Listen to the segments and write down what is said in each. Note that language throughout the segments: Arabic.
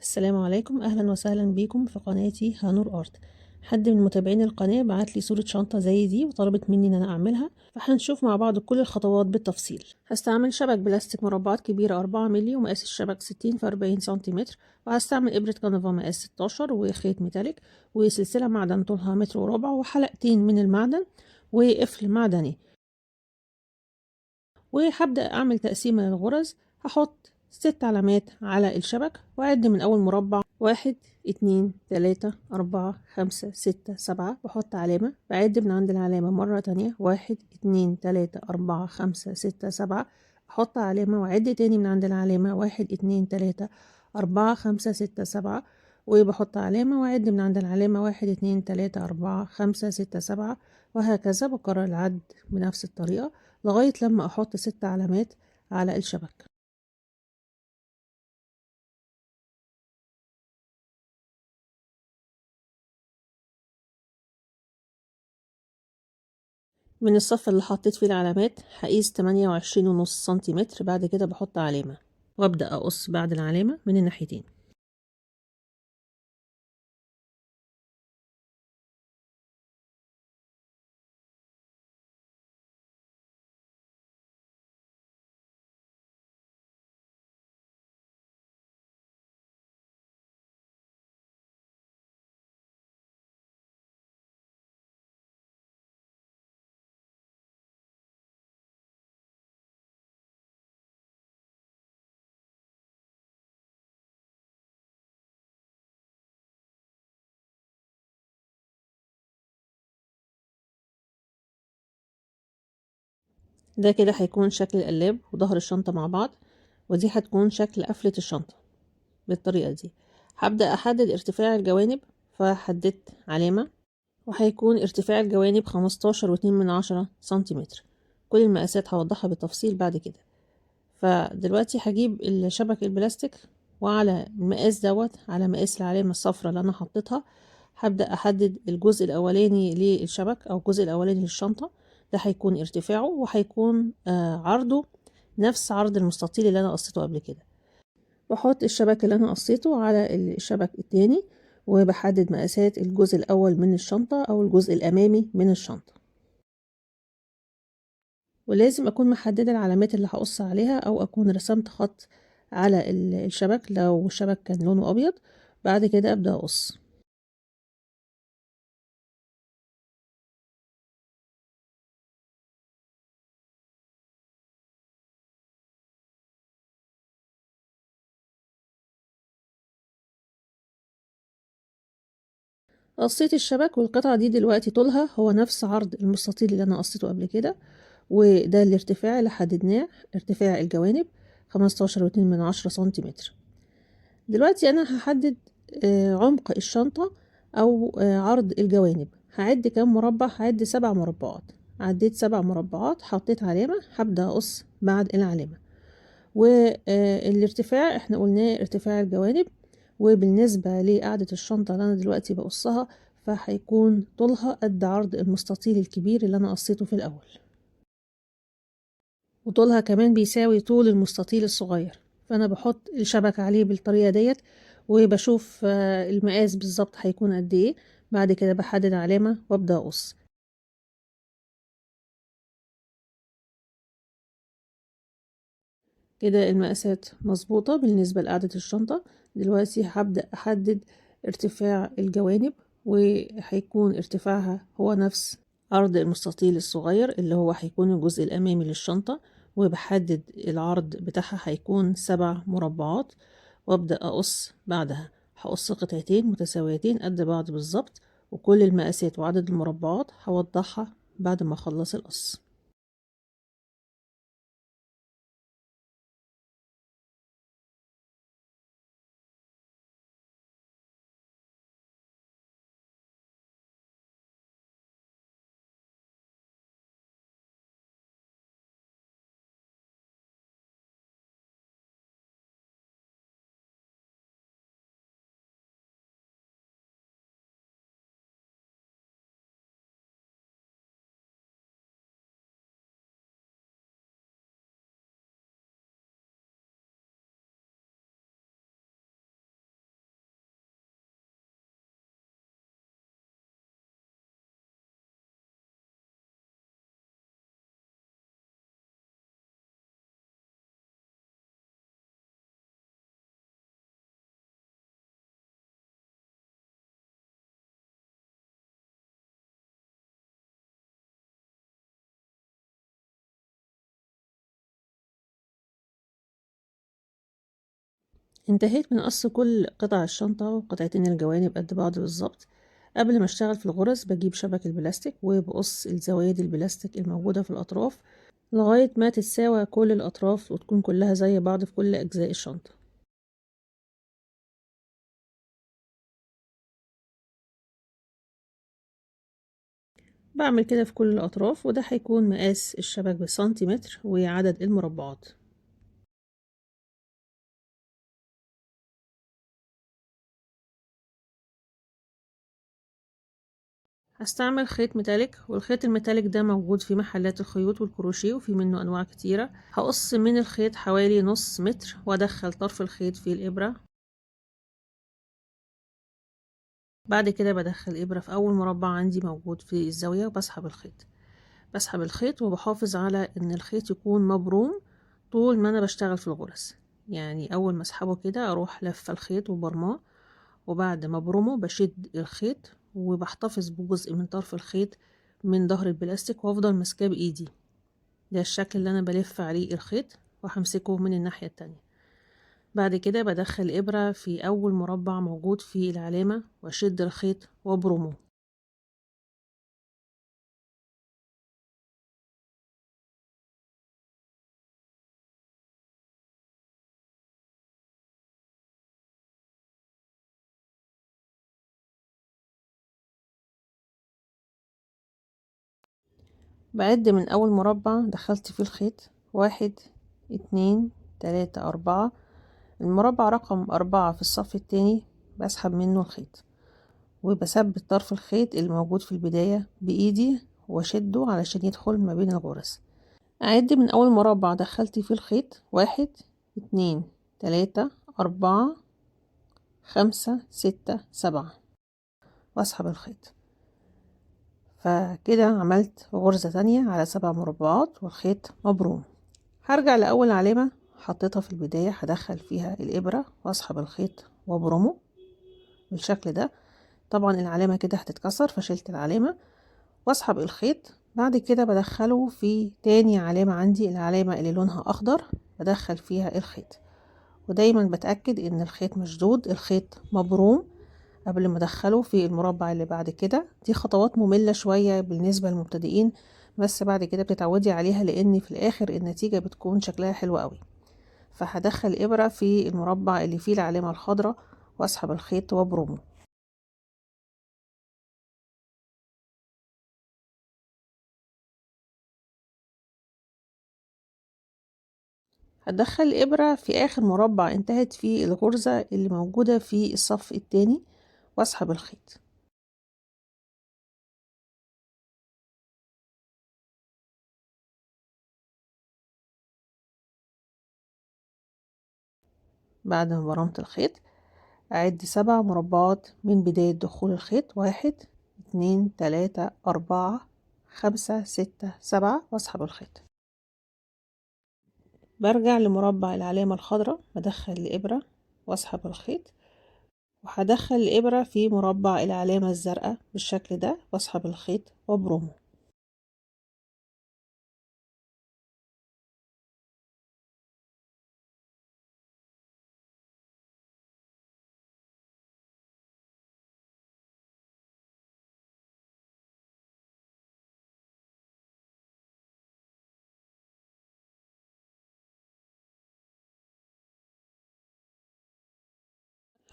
السلام عليكم، اهلا وسهلا بيكم في قناتي هانور ارت. حد من متابعين القناه بعت لي صوره شنطه زي دي وطلبت مني ان انا اعملها، فهنشوف مع بعض كل الخطوات بالتفصيل. هستعمل شبك بلاستيك مربعات كبيره 4 مللي ومقاس الشبك 60 في 40 سنتيمتر، وهستعمل ابره كنفا مقاس 16 وخيط ميتاليك وسلسله معدن طولها متر وربع وحلقتين من المعدن وقفل معدني. وهبدأ أعمل تقسيمة للغرز. هحط 6 علامات على الشبك وأعد من أول مربع 1 2 3 4 5 6 7. بحط علامة، بعد من عند العلامة مرة تانية 1 2 3 4 5 6 7. أحط علامة وأعد تاني من عند العلامة 1 2 3 4 5 6 7. وبحط علامة وأعد من عند العلامة 1 2 3 4 5 6 7، وهكذا بكرر العد بنفس الطريقة لغاية لما أحط 6 علامات على الشبك. من الصف اللي حطيت فيه العلامات هقيس 28.5 سنتيمتر. بعد كده بحط علامة وأبدأ أقص بعد العلامة من الناحيتين. ده كده هيكون شكل القلاب وظهر الشنطة مع بعض، ودي هتكون شكل قفلة الشنطة بالطريقة دي. هبدأ أحدد ارتفاع الجوانب، فحددت علامة وهيكون ارتفاع الجوانب 15.2 سنتيمتر. كل المقاسات هوضحها بالتفصيل بعد كده. فدلوقتي هجيب الشبك البلاستيك وعلى المقاس دوت، على مقاس العلامة الصفراء اللي أنا حطيتها، هبدأ أحدد الجزء الأولاني للشبك أو الجزء الأولاني للشنطة. ده هيكون ارتفاعه وهيكون عرضه نفس عرض المستطيل اللي أنا قصيته قبل كده. بحط الشبك اللي أنا قصيته على الشبك التاني وبحدد مقاسات الجزء الأول من الشنطة أو الجزء الأمامي من الشنطة. ولازم أكون محددة العلامات اللي هقص عليها أو أكون رسمت خط على الشبك لو الشبك كان لونه أبيض. بعد كده أبدأ أقص. قصيت الشبك والقطعة دي دلوقتي طولها هو نفس عرض المستطيل اللي أنا قصيته قبل كده، وده الارتفاع اللي حددناه، ارتفاع الجوانب 15.2 سنتيمتر. دلوقتي أنا هحدد عمق الشنطة أو عرض الجوانب. هعد كام مربع؟ هعد 7 مربعات. عديت 7 مربعات، حطيت علامة، هبدأ أقص بعد العلامة. والارتفاع احنا قلناه ارتفاع الجوانب. وبالنسبة لقاعدة الشنطة اللي أنا دلوقتي بقصها، فهيكون طولها قد عرض المستطيل الكبير اللي أنا قصيته في الأول، وطولها كمان بيساوي طول المستطيل الصغير. فأنا بحط الشبكة عليه بالطريقة ديت وبشوف المقاس بالظبط هيكون قد ايه. بعد كده بحدد علامة وابدأ أقص. كده المقاسات مظبوطة بالنسبة لقاعدة الشنطة. دلوقتي هبدأ أحدد ارتفاع الجوانب، وهيكون ارتفاعها هو نفس عرض المستطيل الصغير اللي هو هيكون الجزء الأمامي للشنطة. وبحدد العرض بتاعها هيكون 7 مربعات، وابدأ أقص بعدها. هقص قطعتين متساويتين قد بعض بالظبط، وكل المقاسات وعدد المربعات هوضحها بعد ما أخلص القص. انتهيت من قص كل قطع الشنطة وقطعتين الجوانب قد بعض بالظبط. قبل ما اشتغل في الغرز بجيب شبك البلاستيك وبقص الزوايد البلاستيك الموجودة في الأطراف لغاية ما تتساوى كل الأطراف وتكون كلها زي بعض في كل أجزاء الشنطة. بعمل كده في كل الأطراف، وده هيكون مقاس الشبك بالسنتيمتر وعدد المربعات. هستعمل خيط ميتاليك، والخيط الميتاليك ده موجود في محلات الخيوط والكروشيه وفي منه أنواع كتيرة. هقص من الخيط حوالي نص متر وأدخل طرف الخيط في الإبرة. بعد كده بدخل إبرة في أول مربع عندي موجود في الزاوية وبسحب الخيط. بسحب الخيط وبحافظ على إن الخيط يكون مبروم طول ما أنا بشتغل في الغرز. يعني أول ما أسحبه كده أروح لفة الخيط وبرماه، وبعد ما برومه بشد الخيط وبحتفظ بجزء من طرف الخيط من ظهر البلاستيك وافضل ماسكاه بايدي. ده الشكل اللي انا بلف عليه الخيط وهمسكه من الناحية التانية. بعد كده بدخل ابرة في اول مربع موجود في العلامة واشد الخيط وابرمه. بعد من اول مربع دخلت فيه الخيط، 1 2 3 4. المربع رقم 4 في الصف التاني بسحب منه الخيط وبثبت طرف الخيط اللي موجود في البداية بإيدي واشده علشان يدخل ما بين الغرز. أعد من أول مربع دخلت فيه الخيط، 1 2 3 4 5 6 7 واسحب الخيط. فكده عملت غرزة تانية على 7 مربعات والخيط مبروم. هرجع لأول علامة حطيتها في البداية، هدخل فيها الإبرة واسحب الخيط وابرمه بالشكل ده. طبعا العلامة كده هتتكسر فشلت العلامة واسحب الخيط. بعد كده بدخله في تاني علامة عندي، العلامة اللي لونها اخضر، بدخل فيها الخيط ودايما بتأكد ان الخيط مشدود، الخيط مبروم قبل ما ادخله في المربع اللي بعد كده. دي خطوات مملة شوية بالنسبة للمبتدئين، بس بعد كده بتتعودي عليها لان في الاخر النتيجة بتكون شكلها حلو قوي. فهدخل ابرة في المربع اللي فيه العلامة الخضراء واسحب الخيط وابرمه. هدخل الإبرة في آخر مربع انتهت فيه الغرزة اللي موجودة في الصف التاني واسحب الخيط. بعد ما برمت الخيط أعد 7 مربعات من بداية دخول الخيط، 1 2 3 4 5 6 7 واسحب الخيط. برجع لمربع العلامة الخضراء بدخل الإبرة واسحب الخيط، وهدخل الإبرة في مربع العلامة الزرقاء بالشكل ده واسحب الخيط وابرمه.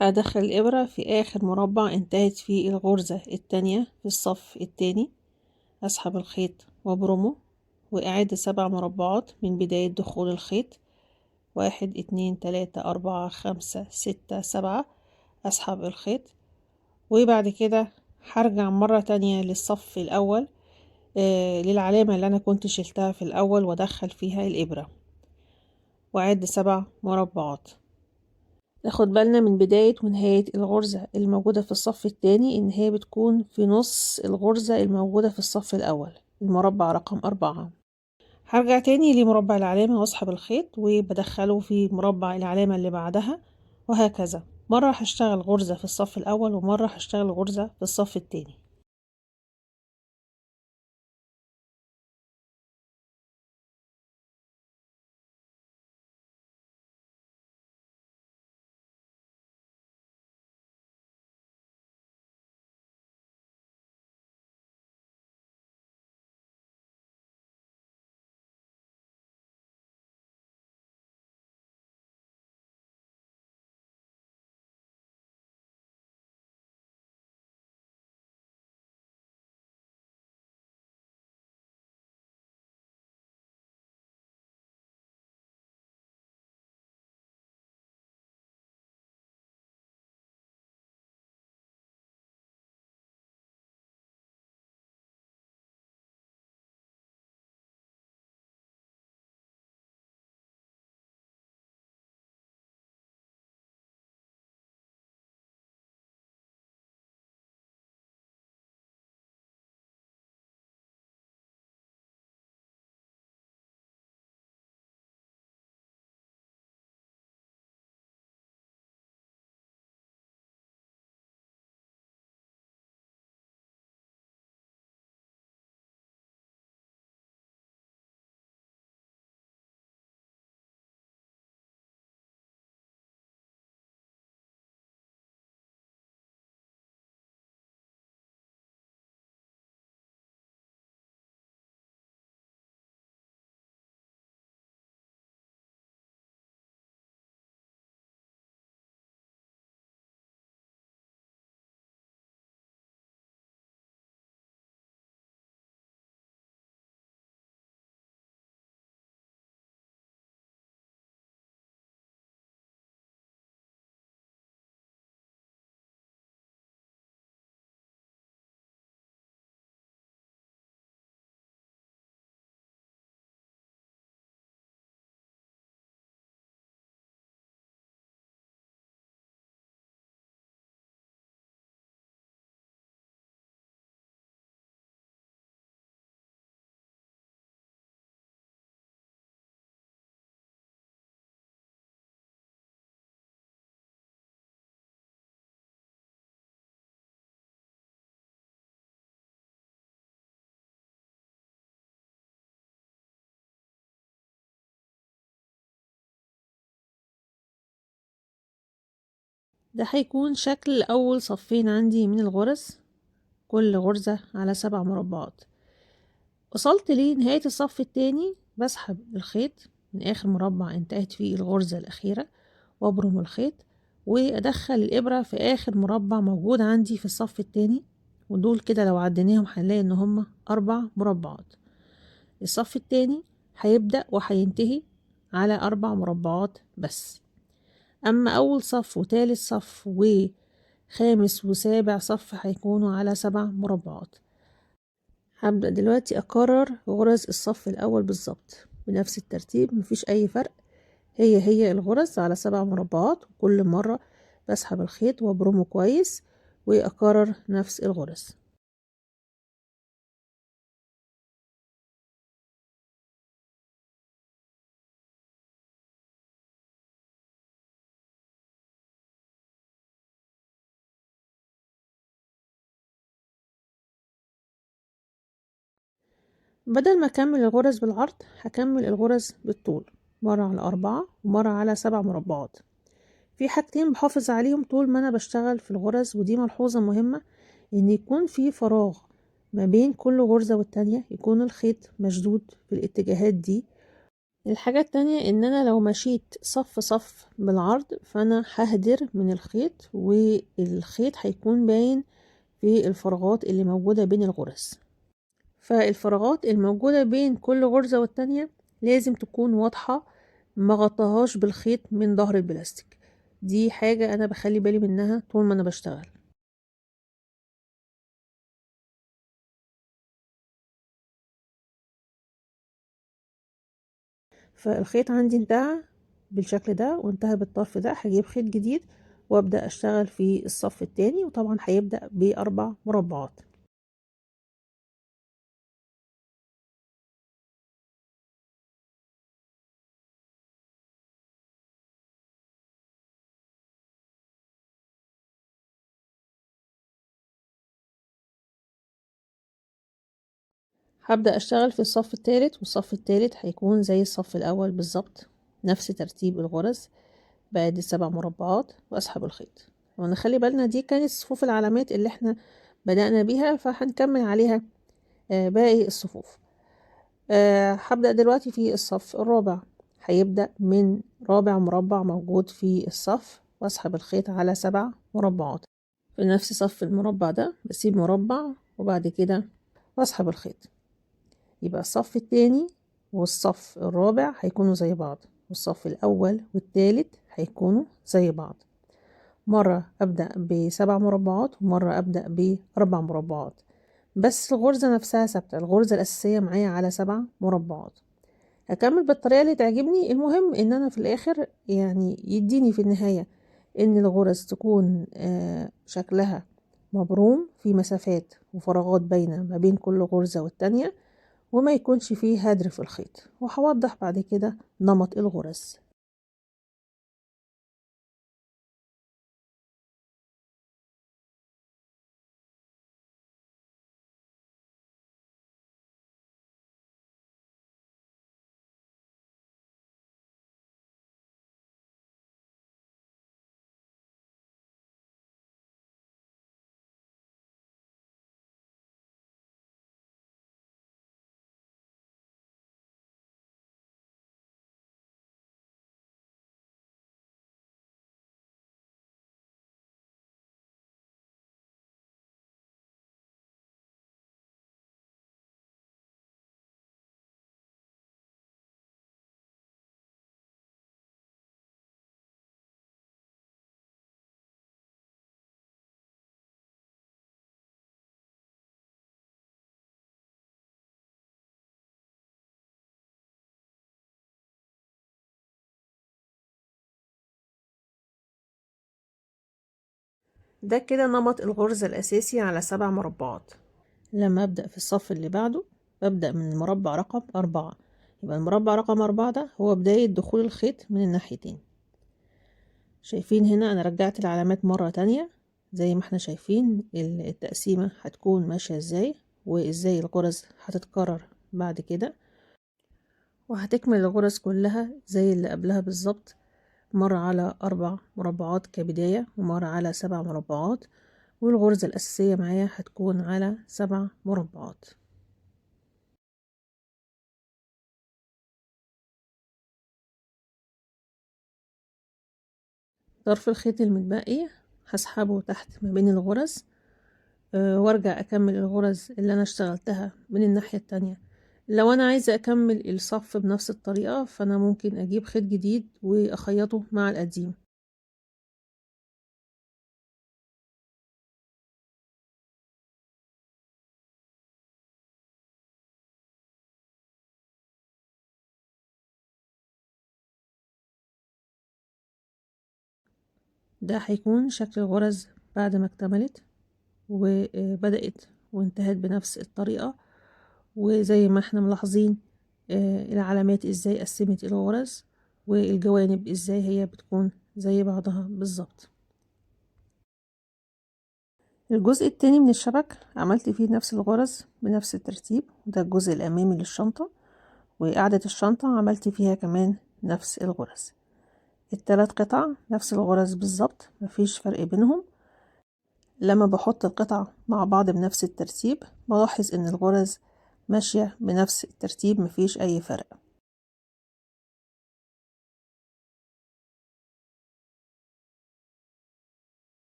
هدخل الإبرة في آخر مربع انتهت فيه الغرزة التانية في الصف التاني، أسحب الخيط وابرمه وأعد 7 مربعات من بداية دخول الخيط، 1 2 3 4 5 6 7 أسحب الخيط. وبعد كده هرجع مرة تانية للصف الأول، للعلامة اللي أنا كنت شلتها في الأول وأدخل فيها الإبرة وأعد 7 مربعات. ناخد بالنا من بداية ونهاية الغرزة الموجودة في الصف التاني إن هي بتكون في نص الغرزة الموجودة في الصف الأول، المربع رقم 4. هرجع تاني لمربع العلامة واسحب الخيط وبدخله في مربع العلامة اللي بعدها، وهكذا مرة هشتغل غرزة في الصف الأول ومرة هشتغل غرزة في الصف التاني. ده هيكون شكل اول صفين عندي من الغرز، كل غرزة على 7 مربعات. وصلت لنهاية الصف التاني، بسحب الخيط من اخر مربع انتهت فيه الغرزة الاخيرة وابرم الخيط وادخل الابرة في اخر مربع موجود عندي في الصف التاني، ودول كده لو عديناهم هنلاقي ان هما 4 مربعات. الصف التاني هيبدأ وهينتهي على 4 مربعات بس. اما اول صف وتالت صف وخامس وسابع صف هيكونوا على 7 مربعات. هبدأ دلوقتي اكرر غرز الصف الاول بالظبط بنفس الترتيب، مفيش اي فرق، هي الغرز على 7 مربعات، وكل مرة بسحب الخيط وابرمه كويس واكرر نفس الغرز. بدل ما اكمل الغرز بالعرض هكمل الغرز بالطول، مرة على 4 ومرة على 7 مربعات. في حاجتين بحافظ عليهم طول ما انا بشتغل في الغرز، ودي ملحوظة مهمة، ان يكون في فراغ ما بين كل غرزة والتانية، يكون الخيط مشدود في الاتجاهات دي. الحاجة التانية ان انا لو مشيت صف صف بالعرض فانا ههدر من الخيط، والخيط هيكون باين في الفراغات اللي موجودة بين الغرز. فالفراغات الموجودة بين كل غرزة والتانية لازم تكون واضحة، ما غطاهاش بالخيط من ظهر البلاستيك. دي حاجة انا بخلي بالي منها طول ما انا بشتغل. فالخيط عندي انتهى بالشكل ده وانتهى بالطرف ده، هجيب خيط جديد وابدأ اشتغل في الصف التاني، وطبعا هيبدأ ب4 مربعات. هبدأ اشتغل في الصف التالت، والصف التالت هيكون زي الصف الاول بالظبط، نفس ترتيب الغرز، بعد ال7 مربعات واسحب الخيط. ونخلي بالنا دي كانت صفوف العلامات اللي احنا بدأنا بيها، فهنكمل عليها باقي الصفوف. هبدأ دلوقتي في الصف الرابع، هيبدأ من رابع مربع موجود في الصف واسحب الخيط على 7 مربعات. في نفس صف المربع ده بسيب مربع وبعد كده واسحب الخيط، يبقى الصف التاني والصف الرابع هيكونوا زي بعض، والصف الأول والتالت هيكونوا زي بعض. مرة أبدأ ب7 مربعات ومرة أبدأ ب4 مربعات، بس الغرزة نفسها ثابتة، الغرزة الأساسية معايا على 7 مربعات. هكمل بالطريقة اللي تعجبني، المهم ان انا في الاخر يعني يديني في النهاية ان الغرز تكون شكلها مبروم في مسافات وفراغات باينة ما بين كل غرزة والتانية، وما يكونش فيه هدر في الخيط. وهوضح بعد كده نمط الغرز. ده كده نمط الغرزة الأساسي على 7 مربعات. لما أبدأ في الصف اللي بعده ببدأ من المربع رقم 4، يبقى المربع رقم 4 ده هو بداية دخول الخيط من الناحيتين. شايفين هنا أنا رجعت العلامات مرة تانية، زي ما احنا شايفين التقسيمة هتكون ماشية ازاي، وازاي الغرز هتتكرر بعد كده، وهتكمل الغرز كلها زي اللي قبلها بالظبط مرة على 4 مربعات كبداية، ومرة على 7 مربعات، والغرزة الأساسية معايا هتكون على 7 مربعات. طرف الخيط المتبقي هسحبه تحت ما بين الغرز، وارجع اكمل الغرز اللي انا اشتغلتها من الناحية التانية. لو انا عايزة اكمل الصف بنفس الطريقة فانا ممكن اجيب خيط جديد واخيطه مع القديم. ده هيكون شكل الغرز بعد ما اكتملت وبدأت وانتهت بنفس الطريقة. وزي ما احنا ملاحظين العلامات ازاي قسمت الغرز، والجوانب ازاي هي بتكون زي بعضها بالظبط. الجزء التاني من الشبك عملت فيه نفس الغرز بنفس الترتيب، ده الجزء الأمامي للشنطة، وقاعدة الشنطة عملت فيها كمان نفس الغرز. التلات قطع نفس الغرز بالظبط، مفيش فرق بينهم. لما بحط القطع مع بعض بنفس الترتيب بلاحظ ان الغرز ماشية بنفس الترتيب، مفيش اي فرق.